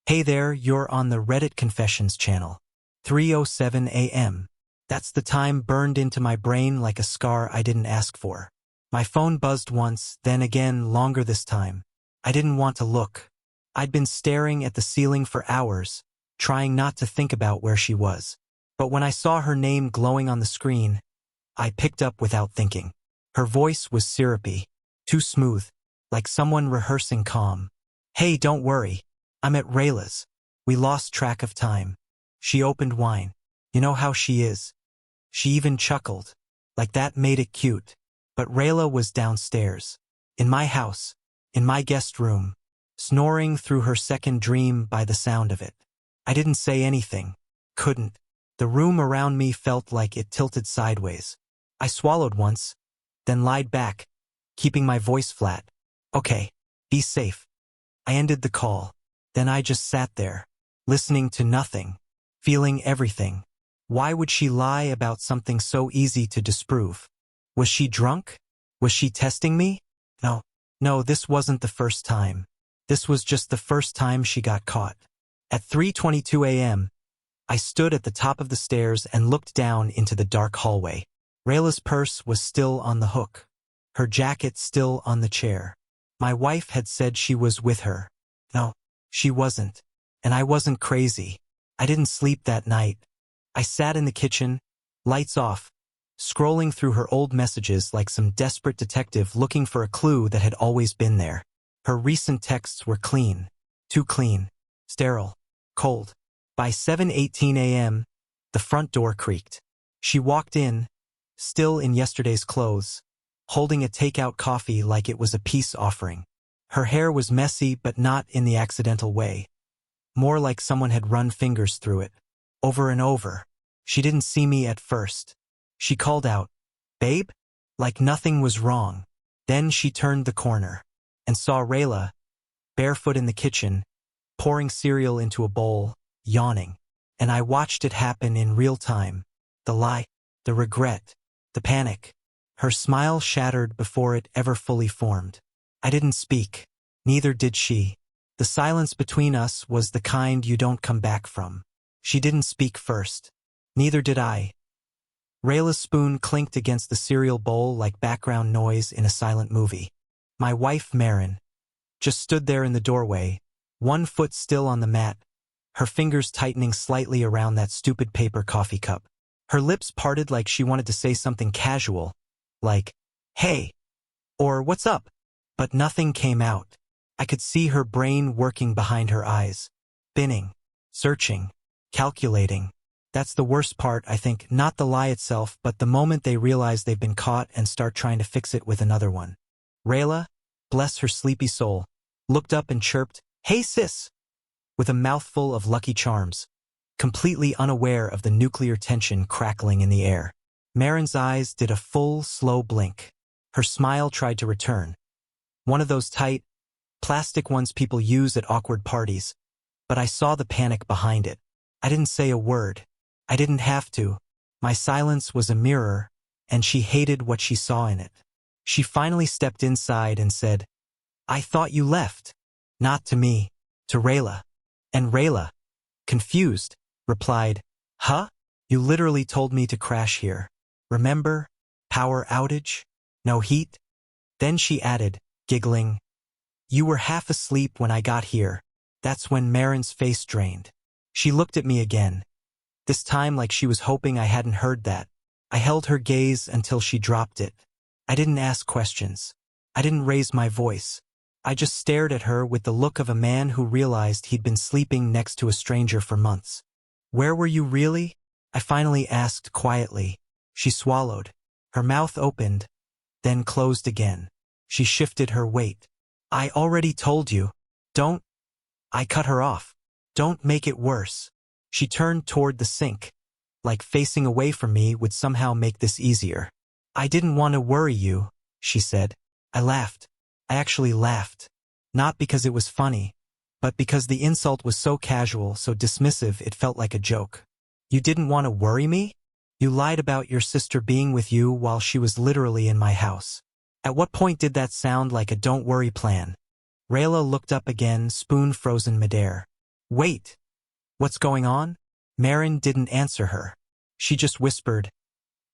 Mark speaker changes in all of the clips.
Speaker 1: Hey there, you're on the Reddit Confessions channel. 3:07 a.m. That's the time burned into my brain like a scar I didn't ask for. My phone buzzed once, then again longer this time. I didn't want to look. I'd been staring at the ceiling for hours, trying not to think about where she was. But when I saw her name glowing on the screen, I picked up without thinking. Her voice was syrupy, too smooth, like someone rehearsing calm. Hey, don't worry. I'm at Rayla's. We lost track of time. She opened wine. You know how she is. She even chuckled. Like that made it cute. But Rayla was downstairs. In my house. In my guest room. Snoring through her second dream by the sound of it. I didn't say anything. Couldn't. The room around me felt like it tilted sideways. I swallowed once, then lied back, keeping my voice flat. Okay, be safe. I ended the call. Then I just sat there, listening to nothing, feeling everything. Why would she lie about something so easy to disprove? Was she drunk? Was she testing me? No, this wasn't the first time. This was just the first time she got caught. At 3:22 a.m., I stood at the top of the stairs and looked down into the dark hallway. Rayla's purse was still on the hook. Her jacket still on the chair. My wife had said she was with her. No, she wasn't. And I wasn't crazy. I didn't sleep that night. I sat in the kitchen, lights off, scrolling through her old messages like some desperate detective looking for a clue that had always been there. Her recent texts were clean. Too clean. Sterile. Cold. By 7:18 a.m., the front door creaked. She walked in, still in yesterday's clothes, holding a takeout coffee like it was a peace offering. Her hair was messy but not in the accidental way. More like someone had run fingers through it. Over and over. She didn't see me at first. She called out, "Babe?" Like nothing was wrong. Then she turned the corner and saw Rayla, barefoot in the kitchen, pouring cereal into a bowl, yawning. And I watched it happen in real time. The lie, the regret, the panic. Her smile shattered before it ever fully formed. I didn't speak. Neither did she. The silence between us was the kind you don't come back from. She didn't speak first. Neither did I. Rayla's spoon clinked against the cereal bowl like background noise in a silent movie. My wife, Marin, just stood there in the doorway, one foot still on the mat, her fingers tightening slightly around that stupid paper coffee cup. Her lips parted like she wanted to say something casual, like, "Hey," or "What's up?" But nothing came out. I could see her brain working behind her eyes, spinning, searching, calculating. That's the worst part, I think, not the lie itself, but the moment they realize they've been caught and start trying to fix it with another one. Rayla, bless her sleepy soul, looked up and chirped, "Hey sis," with a mouthful of Lucky Charms, completely unaware of the nuclear tension crackling in the air. Marin's eyes did a full, slow blink. Her smile tried to return. One of those tight, plastic ones people use at awkward parties, but I saw the panic behind it. I didn't say a word. I didn't have to. My silence was a mirror, and she hated what she saw in it. She finally stepped inside and said, "I thought you left." Not to me, to Rayla. And Rayla, confused, replied, "Huh? You literally told me to crash here. Remember? Power outage? No heat?" Then she added, giggling, "You were half asleep when I got here." That's when Marin's face drained. She looked at me again, this time like she was hoping I hadn't heard that. I held her gaze until she dropped it. I didn't ask questions. I didn't raise my voice. I just stared at her with the look of a man who realized he'd been sleeping next to a stranger for months. "Where were you really?" I finally asked quietly. She swallowed. Her mouth opened, then closed again. She shifted her weight. "I already told you. Don't." I cut her off. "Don't make it worse." She turned toward the sink, like facing away from me would somehow make this easier. "I didn't want to worry you," she said. I laughed. I actually laughed. Not because it was funny, but because the insult was so casual, so dismissive it felt like a joke. "You didn't want to worry me? You lied about your sister being with you while she was literally in my house. At what point did that sound like a don't worry plan?" Rayla looked up again, spoon frozen midair. Wait, what's going on? Marin didn't answer her. She just whispered,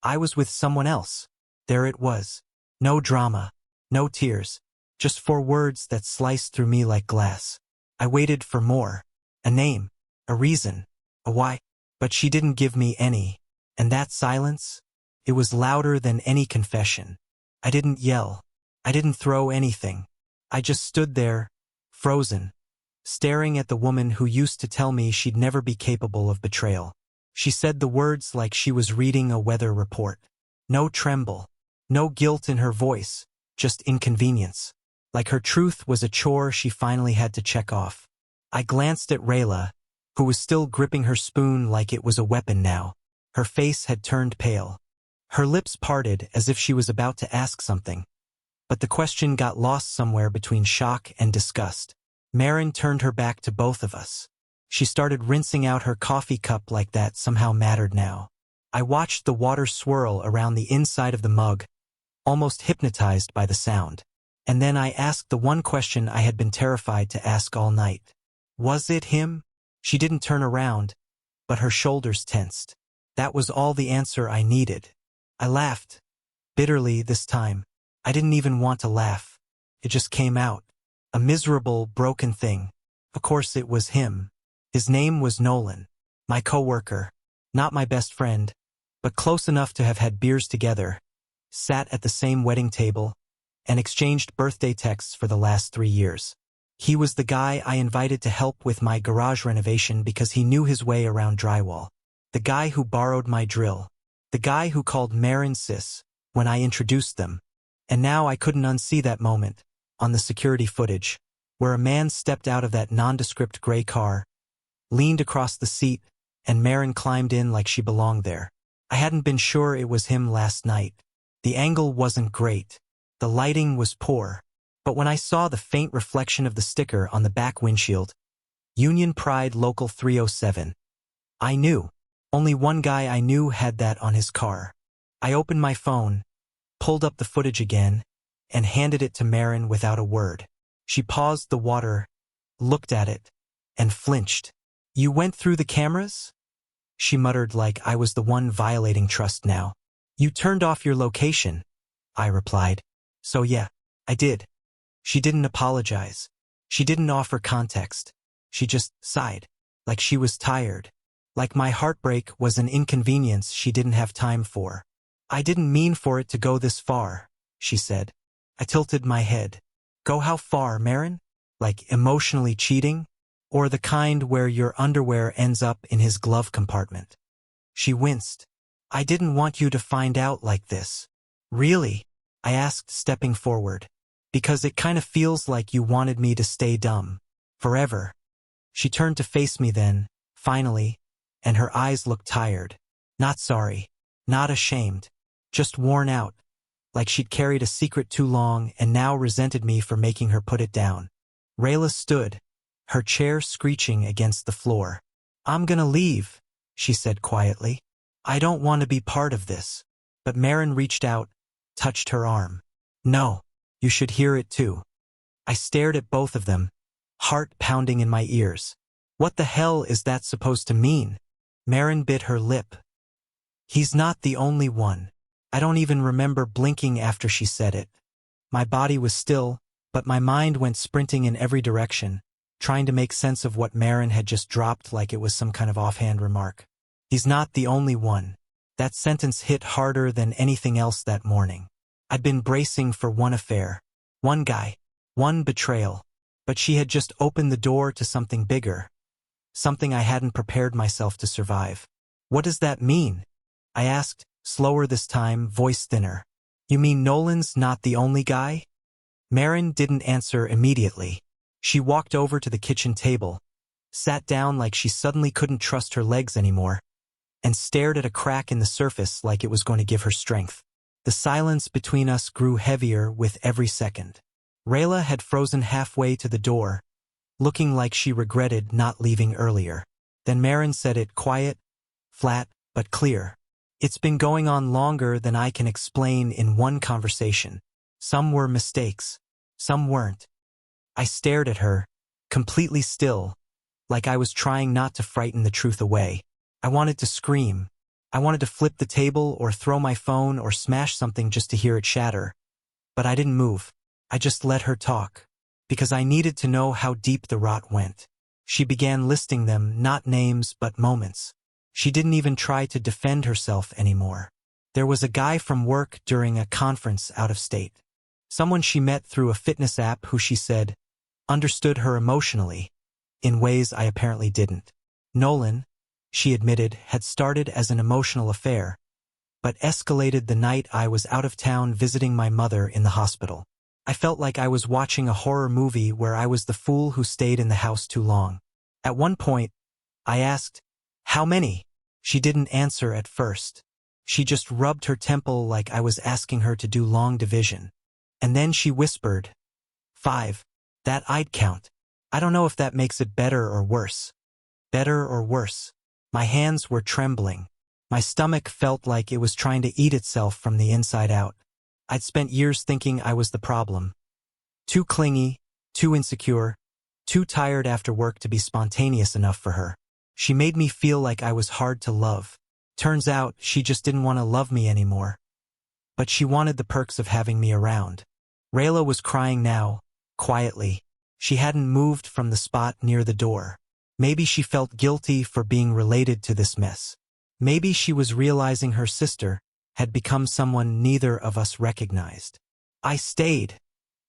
Speaker 1: I was with someone else. There it was. No drama, no tears, just 4 words that sliced through me like glass. I waited for more. A name, a reason, a why. But she didn't give me any. And that silence? It was louder than any confession. I didn't yell. I didn't throw anything. I just stood there, frozen, staring at the woman who used to tell me she'd never be capable of betrayal. She said the words like she was reading a weather report. No tremble, no guilt in her voice, just inconvenience. Like her truth was a chore she finally had to check off. I glanced at Rayla, who was still gripping her spoon like it was a weapon now. Her face had turned pale. Her lips parted as if she was about to ask something. But the question got lost somewhere between shock and disgust. Marin turned her back to both of us. She started rinsing out her coffee cup like that somehow mattered now. I watched the water swirl around the inside of the mug, almost hypnotized by the sound. And then I asked the one question I had been terrified to ask all night. Was it him? She didn't turn around, but her shoulders tensed. That was all the answer I needed. I laughed. Bitterly this time. I didn't even want to laugh. It just came out. A miserable, broken thing. Of course it was him. His name was Nolan. My coworker. Not my best friend, but close enough to have had beers together, sat at the same wedding table, and exchanged birthday texts for the last 3 years. He was the guy I invited to help with my garage renovation because he knew his way around drywall. The guy who borrowed my drill. The guy who called Marin sis when I introduced them. And now I couldn't unsee that moment, on the security footage, where a man stepped out of that nondescript gray car, leaned across the seat, and Marin climbed in like she belonged there. I hadn't been sure it was him last night. The angle wasn't great. The lighting was poor. But when I saw the faint reflection of the sticker on the back windshield, Union Pride Local 307, I knew. Only one guy I knew had that on his car. I opened my phone, pulled up the footage again, and handed it to Marin without a word. She paused the water, looked at it, and flinched. You went through the cameras? She muttered like I was the one violating trust now. You turned off your location, I replied. So yeah, I did. She didn't apologize. She didn't offer context. She just sighed, like she was tired. Like my heartbreak was an inconvenience she didn't have time for. I didn't mean for it to go this far, she said. I tilted my head. Go how far, Marin? Like emotionally cheating? Or the kind where your underwear ends up in his glove compartment? She winced. I didn't want you to find out like this. Really? I asked, stepping forward. Because it kind of feels like you wanted me to stay dumb. Forever. She turned to face me then, finally, and her eyes looked tired. Not sorry. Not ashamed. Just worn out. Like she'd carried a secret too long and now resented me for making her put it down. Rayla stood, her chair screeching against the floor. I'm gonna leave, she said quietly. I don't want to be part of this. But Marin reached out, touched her arm. No, you should hear it too. I stared at both of them, heart pounding in my ears. What the hell is that supposed to mean? Marin bit her lip. He's not the only one. I don't even remember blinking after she said it. My body was still, but my mind went sprinting in every direction, trying to make sense of what Marin had just dropped like it was some kind of offhand remark. He's not the only one. That sentence hit harder than anything else that morning. I'd been bracing for one affair, one guy, one betrayal, but she had just opened the door to something bigger, something I hadn't prepared myself to survive. What does that mean? I asked, slower this time, voice thinner. You mean Nolan's not the only guy? Marin didn't answer immediately. She walked over to the kitchen table, sat down like she suddenly couldn't trust her legs anymore, and stared at a crack in the surface like it was going to give her strength. The silence between us grew heavier with every second. Rayla had frozen halfway to the door, looking like she regretted not leaving earlier. Then Marin said it quiet, flat, but clear. It's been going on longer than I can explain in one conversation. Some were mistakes. Some weren't. I stared at her, completely still, like I was trying not to frighten the truth away. I wanted to scream. I wanted to flip the table or throw my phone or smash something just to hear it shatter. But I didn't move. I just let her talk. Because I needed to know how deep the rot went. She began listing them, not names but moments. She didn't even try to defend herself anymore. There was a guy from work during a conference out of state. Someone she met through a fitness app who she said understood her emotionally, in ways I apparently didn't. Nolan, she admitted, had started as an emotional affair, but escalated the night I was out of town visiting my mother in the hospital. I felt like I was watching a horror movie where I was the fool who stayed in the house too long. At one point, I asked, "How many?" She didn't answer at first. She just rubbed her temple like I was asking her to do long division. And then she whispered, "5. That I'd count. I don't know if that makes it better or worse." Better or worse. My hands were trembling. My stomach felt like it was trying to eat itself from the inside out. I'd spent years thinking I was the problem. Too clingy, too insecure, too tired after work to be spontaneous enough for her. She made me feel like I was hard to love. Turns out she just didn't want to love me anymore. But she wanted the perks of having me around. Rayla was crying now, quietly. She hadn't moved from the spot near the door. Maybe she felt guilty for being related to this mess. Maybe she was realizing her sister had become someone neither of us recognized. "I stayed,"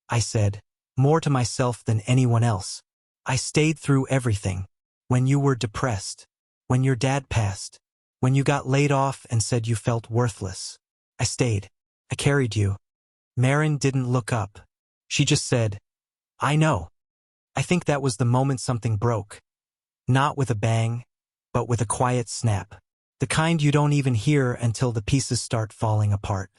Speaker 1: I said, more to myself than anyone else. "I stayed through everything. When you were depressed. When your dad passed. When you got laid off and said you felt worthless. I stayed. I carried you." Marin didn't look up. She just said, "I know." I think that was the moment something broke. Not with a bang, but with a quiet snap. The kind you don't even hear until the pieces start falling apart.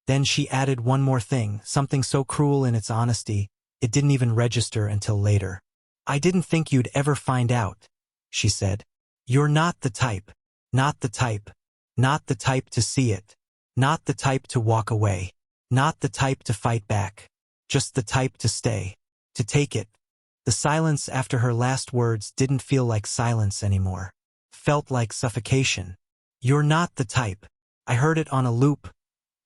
Speaker 1: Then she added one more thing, something so cruel in its honesty, it didn't even register until later. "I didn't think you'd ever find out," she said. "You're not the type. Not the type. Not the type to see it. Not the type to walk away. Not the type to fight back. Just the type to stay. To take it." The silence after her last words didn't feel like silence anymore. Felt like suffocation. "You're not the type." I heard it on a loop,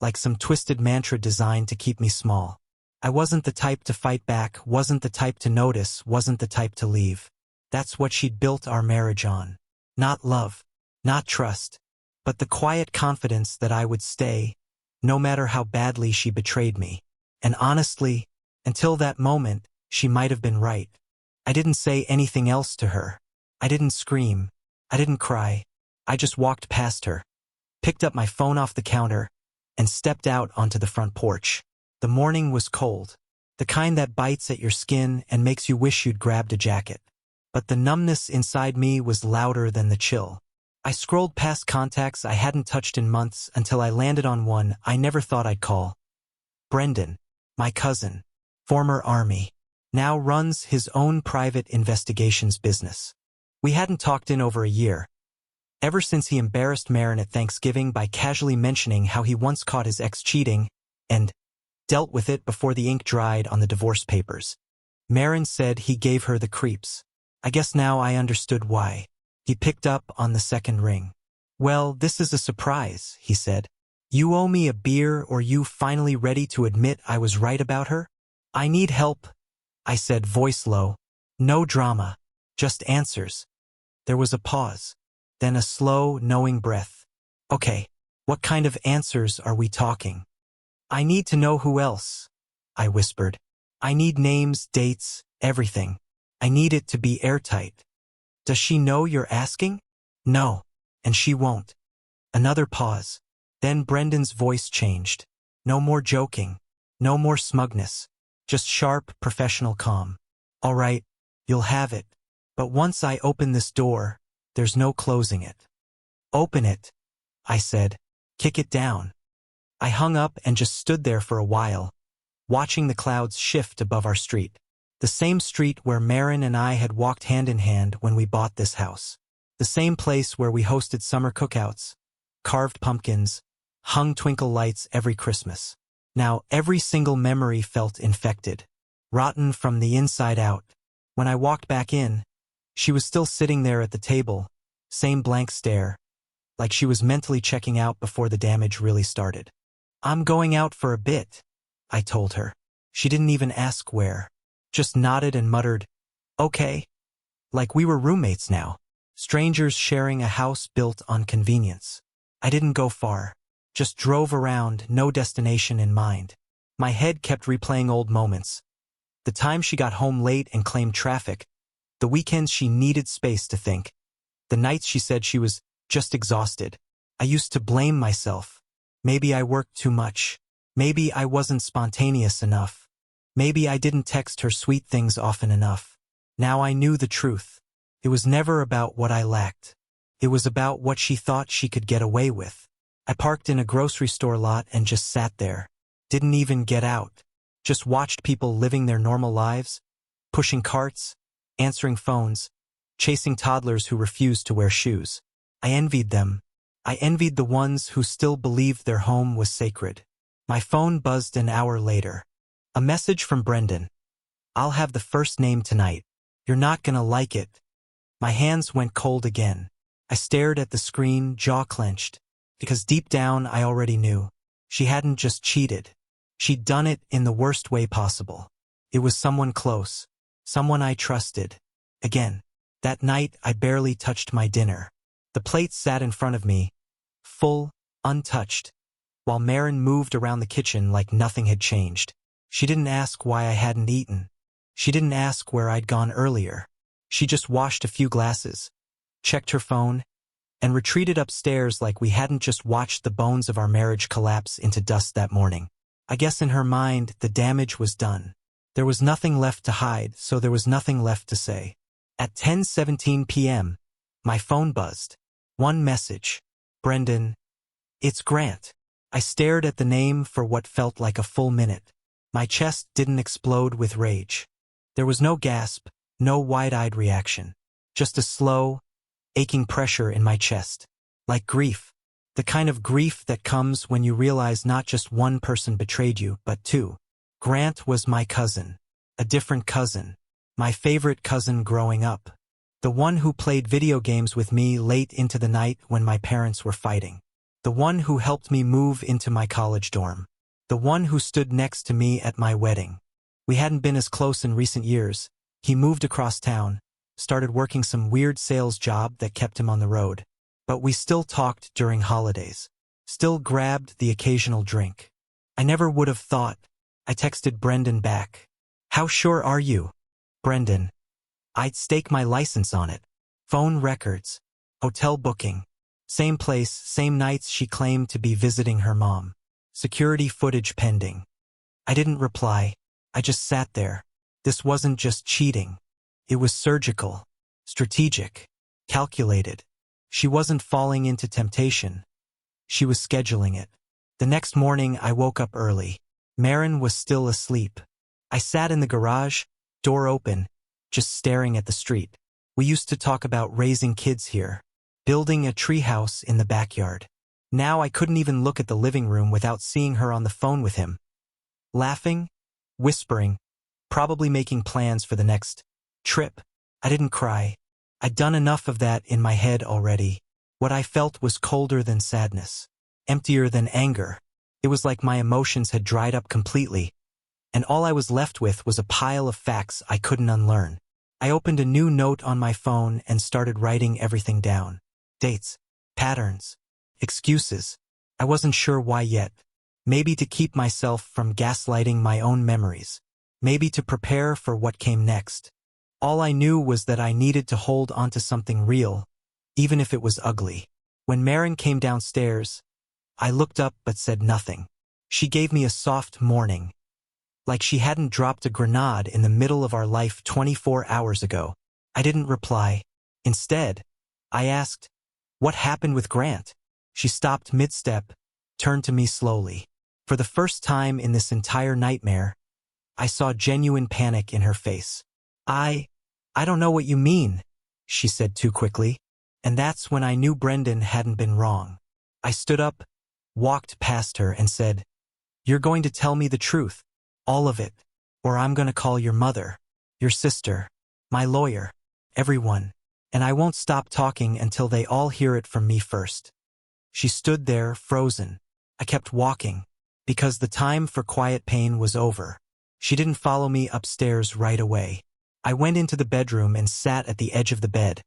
Speaker 1: like some twisted mantra designed to keep me small. I wasn't the type to fight back, wasn't the type to notice, wasn't the type to leave. That's what she'd built our marriage on. Not love, not trust, but the quiet confidence that I would stay, no matter how badly she betrayed me. And honestly, until that moment, she might have been right. I didn't say anything else to her. I didn't scream. I didn't cry. I just walked past her, picked up my phone off the counter, and stepped out onto the front porch. The morning was cold, the kind that bites at your skin and makes you wish you'd grabbed a jacket. But the numbness inside me was louder than the chill. I scrolled past contacts I hadn't touched in months until I landed on one I never thought I'd call. Brendan, my cousin, former Army, now runs his own private investigations business. We hadn't talked in over a year. Ever since he embarrassed Marin at Thanksgiving by casually mentioning how he once caught his ex cheating, and dealt with it before the ink dried on the divorce papers. Marin said he gave her the creeps. I guess now I understood why. He picked up on the second ring. "Well, this is a surprise," he said. "You owe me a beer, or you finally ready to admit I was right about her?" "I need help," I said, voice low. "No drama, just answers." There was a pause. Then a slow, knowing breath. "Okay, what kind of answers are we talking?" "I need to know who else," I whispered. "I need names, dates, everything. I need it to be airtight." "Does she know you're asking?" "No, and she won't." Another pause. Then Brendan's voice changed. No more joking. No more smugness. Just sharp, professional calm. "All right, you'll have it. But once I open this door, there's no closing it." "Open it," I said. "Kick it down." I hung up and just stood there for a while, watching the clouds shift above our street. The same street where Marin and I had walked hand in hand when we bought this house. The same place where we hosted summer cookouts, carved pumpkins, hung twinkle lights every Christmas. Now every single memory felt infected, rotten from the inside out. When I walked back in, She was still sitting there at the table, same blank stare, like she was mentally checking out before the damage really started. "I'm going out for a bit," I told her. She didn't even ask where. Just nodded and muttered, "Okay." Like we were roommates now. Strangers sharing a house built on convenience. I didn't go far. Just drove around, no destination in mind. My head kept replaying old moments. The time she got home late and claimed traffic. The weekends she needed space to think. The nights she said she was just exhausted. I used to blame myself. Maybe I worked too much. Maybe I wasn't spontaneous enough. Maybe I didn't text her sweet things often enough. Now I knew the truth. It was never about what I lacked. It was about what she thought she could get away with. I parked in a grocery store lot and just sat there. Didn't even get out. Just watched people living their normal lives, pushing carts, answering phones, chasing toddlers who refused to wear shoes. I envied them. I envied the ones who still believed their home was sacred. My phone buzzed an hour later. A message from Brendan. "I'll have the first name tonight. You're not gonna like it." My hands went cold again. I stared at the screen, jaw clenched, because deep down I already knew. She hadn't just cheated. She'd done it in the worst way possible. It was someone close, someone I trusted. Again, that night I barely touched my dinner. The plate sat in front of me, full, untouched, while Marin moved around the kitchen like nothing had changed. She didn't ask why I hadn't eaten. She didn't ask where I'd gone earlier. She just washed a few glasses, checked her phone, and retreated upstairs like we hadn't just watched the bones of our marriage collapse into dust that morning. I guess in her mind, the damage was done. There was nothing left to hide, so there was nothing left to say. At 10:17 p.m., my phone buzzed. One message. "Brendan, it's Grant." I stared at the name for what felt like a full minute. My chest didn't explode with rage. There was no gasp, no wide-eyed reaction. Just a slow, aching pressure in my chest. Like grief. The kind of grief that comes when you realize not just one person betrayed you, but two. Grant was my cousin. A different cousin. My favorite cousin growing up. The one who played video games with me late into the night when my parents were fighting. The one who helped me move into my college dorm. The one who stood next to me at my wedding. We hadn't been as close in recent years. He moved across town, started working some weird sales job that kept him on the road. But we still talked during holidays. Still grabbed the occasional drink. I never would have thought. I texted Brendan back. "How sure are you, Brendan? I'd stake my license on it." Phone records. Hotel booking. Same place, same nights she claimed to be visiting her mom. Security footage pending. I didn't reply. I just sat there. This wasn't just cheating. It was surgical, strategic, calculated. She wasn't falling into temptation. She was scheduling it. The next morning I woke up early. Marin was still asleep. I sat in the garage, door open, just staring at the street. We used to talk about raising kids here, building a treehouse in the backyard. Now I couldn't even look at the living room without seeing her on the phone with him. Laughing, whispering, probably making plans for the next trip. I didn't cry. I'd done enough of that in my head already. What I felt was colder than sadness, emptier than anger. It was like my emotions had dried up completely, and all I was left with was a pile of facts I couldn't unlearn. I opened a new note on my phone and started writing everything down. Dates, patterns, excuses. I wasn't sure why yet. Maybe to keep myself from gaslighting my own memories. Maybe to prepare for what came next. All I knew was that I needed to hold onto something real, even if it was ugly. When Marin came downstairs, I looked up but said nothing. She gave me a soft morning, like she hadn't dropped a grenade in the middle of our life 24 hours ago. I didn't reply. Instead, I asked, "What happened with Grant?" She stopped mid-step, turned to me slowly. For the first time in this entire nightmare, I saw genuine panic in her face. I don't know what you mean," she said too quickly. And that's when I knew Brendan hadn't been wrong. I stood up, walked past her, and said, "You're going to tell me the truth, all of it, or I'm going to call your mother, your sister, my lawyer, everyone. And I won't stop talking until they all hear it from me first. She stood there, frozen. I kept walking, because the time for quiet pain was over. She didn't follow me upstairs right away. I went into the bedroom and sat at the edge of the bed.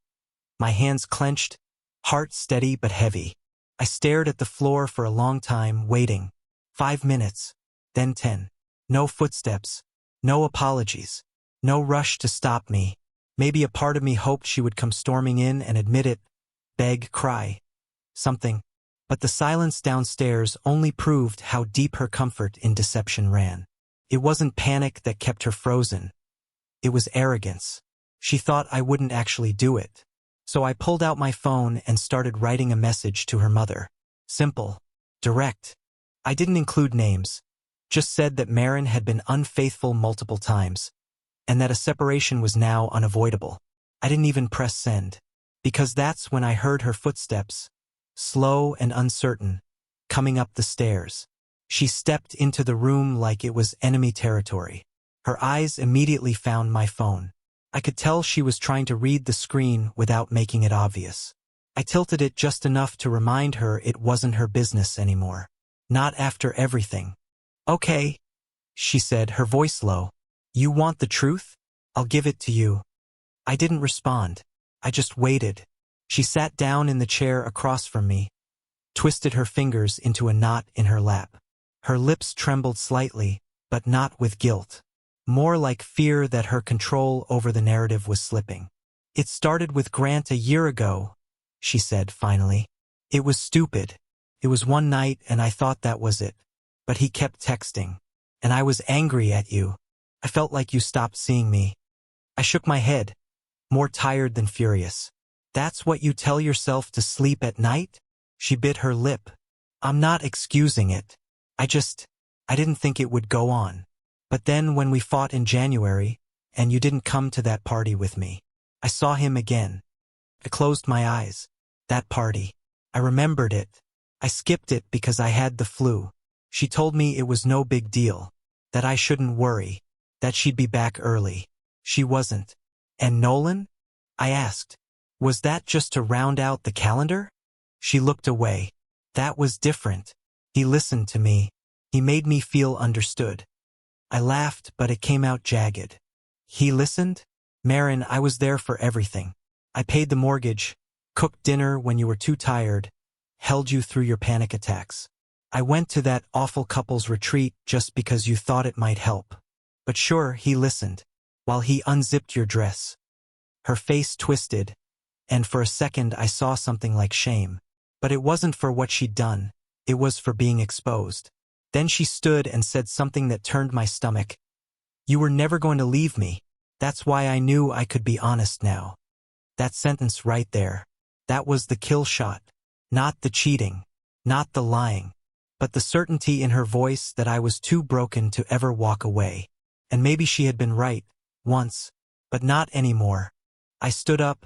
Speaker 1: My hands clenched, heart steady but heavy. I stared at the floor for a long time, waiting. 5 minutes, then 10. No footsteps, no apologies, no rush to stop me. Maybe a part of me hoped she would come storming in and admit it, beg, cry, something. But the silence downstairs only proved how deep her comfort in deception ran. It wasn't panic that kept her frozen. It was arrogance. She thought I wouldn't actually do it. So I pulled out my phone and started writing a message to her mother. Simple, direct. I didn't include names, just said that Marin had been unfaithful multiple times, and that a separation was now unavoidable. I didn't even press send, because that's when I heard her footsteps, slow and uncertain, coming up the stairs. She stepped into the room like it was enemy territory. Her eyes immediately found my phone. I could tell she was trying to read the screen without making it obvious. I tilted it just enough to remind her it wasn't her business anymore. Not after everything. Okay, she said, her voice low. You want the truth? I'll give it to you. I didn't respond. I just waited. She sat down in the chair across from me, twisted her fingers into a knot in her lap. Her lips trembled slightly, but not with guilt. More like fear that her control over the narrative was slipping. It started with Grant a year ago, she said finally. It was stupid. It was one night and I thought that was it. But he kept texting. And I was angry at you. I felt like you stopped seeing me. I shook my head, more tired than furious. That's what you tell yourself to sleep at night? She bit her lip. I'm not excusing it. I didn't think it would go on. But then when we fought in January, and you didn't come to that party with me, I saw him again. I closed my eyes. That party. I remembered it. I skipped it because I had the flu. She told me it was no big deal, that I shouldn't worry, that she'd be back early. She wasn't. And Nolan? I asked. Was that just to round out the calendar? She looked away. That was different. He listened to me. He made me feel understood. I laughed, but it came out jagged. He listened? Marin, I was there for everything. I paid the mortgage, cooked dinner when you were too tired, held you through your panic attacks. I went to that awful couples retreat just because you thought it might help. But sure, he listened, while he unzipped your dress. Her face twisted, and for a second I saw something like shame. But it wasn't for what she'd done, it was for being exposed. Then she stood and said something that turned my stomach. You were never going to leave me. That's why I knew I could be honest now. That sentence right there. That was the kill shot. Not the cheating. Not the lying. But the certainty in her voice that I was too broken to ever walk away. And maybe she had been right, once, but not anymore. I stood up,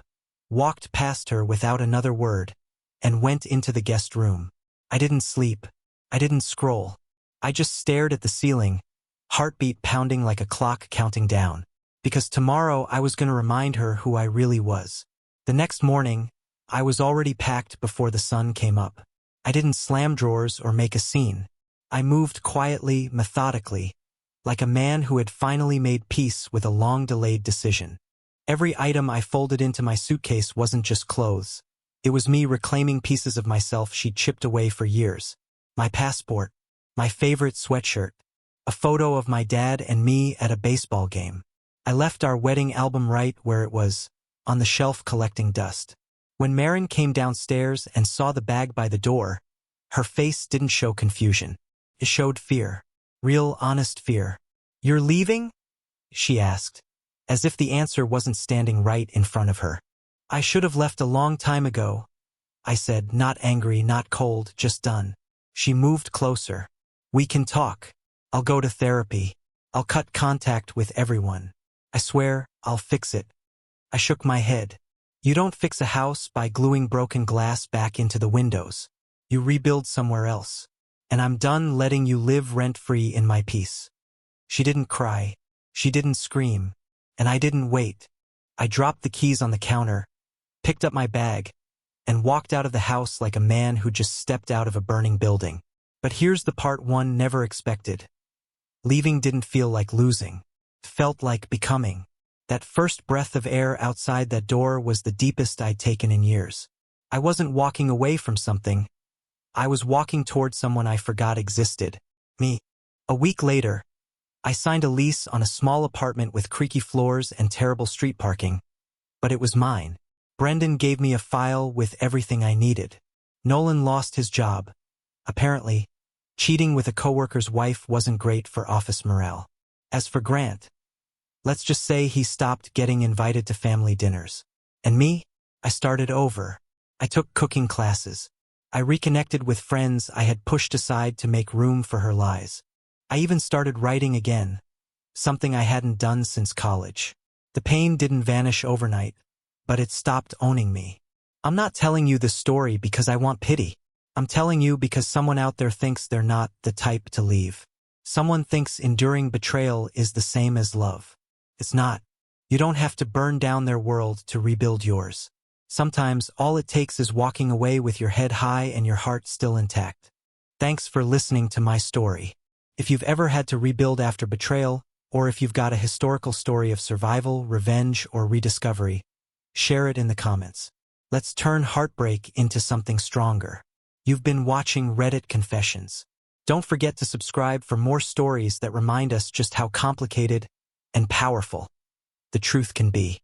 Speaker 1: walked past her without another word, and went into the guest room. I didn't sleep. I didn't scroll. I just stared at the ceiling, heartbeat pounding like a clock counting down. Because tomorrow I was going to remind her who I really was. The next morning, I was already packed before the sun came up. I didn't slam drawers or make a scene. I moved quietly, methodically, like a man who had finally made peace with a long-delayed decision. Every item I folded into my suitcase wasn't just clothes. It was me reclaiming pieces of myself she'd chipped away for years. My passport, my favorite sweatshirt, a photo of my dad and me at a baseball game. I left our wedding album right where it was, on the shelf collecting dust. When Marin came downstairs and saw the bag by the door, her face didn't show confusion. It showed fear. Real, honest fear. You're leaving? She asked, as if the answer wasn't standing right in front of her. I should have left a long time ago, I said, not angry, not cold, just done. She moved closer. We can talk. I'll go to therapy. I'll cut contact with everyone. I swear, I'll fix it. I shook my head. You don't fix a house by gluing broken glass back into the windows. You rebuild somewhere else. And I'm done letting you live rent-free in my peace. She didn't cry. She didn't scream. And I didn't wait. I dropped the keys on the counter, picked up my bag, and walked out of the house like a man who just stepped out of a burning building. But here's the part one never expected. Leaving didn't feel like losing. It felt like becoming. That first breath of air outside that door was the deepest I'd taken in years. I wasn't walking away from something. I was walking toward someone I forgot existed. Me. A week later, I signed a lease on a small apartment with creaky floors and terrible street parking. But it was mine. Brendan gave me a file with everything I needed. Nolan lost his job. Apparently, cheating with a coworker's wife wasn't great for office morale. As for Grant, let's just say he stopped getting invited to family dinners. And me? I started over. I took cooking classes. I reconnected with friends I had pushed aside to make room for her lies. I even started writing again, something I hadn't done since college. The pain didn't vanish overnight, but it stopped owning me. I'm not telling you this story because I want pity. I'm telling you because someone out there thinks they're not the type to leave. Someone thinks enduring betrayal is the same as love. It's not. You don't have to burn down their world to rebuild yours. Sometimes all it takes is walking away with your head high and your heart still intact. Thanks for listening to my story. If you've ever had to rebuild after betrayal, or if you've got a historical story of survival, revenge, or rediscovery, share it in the comments. Let's turn heartbreak into something stronger. You've been watching Reddit Confessions. Don't forget to subscribe for more stories that remind us just how complicated and powerful the truth can be.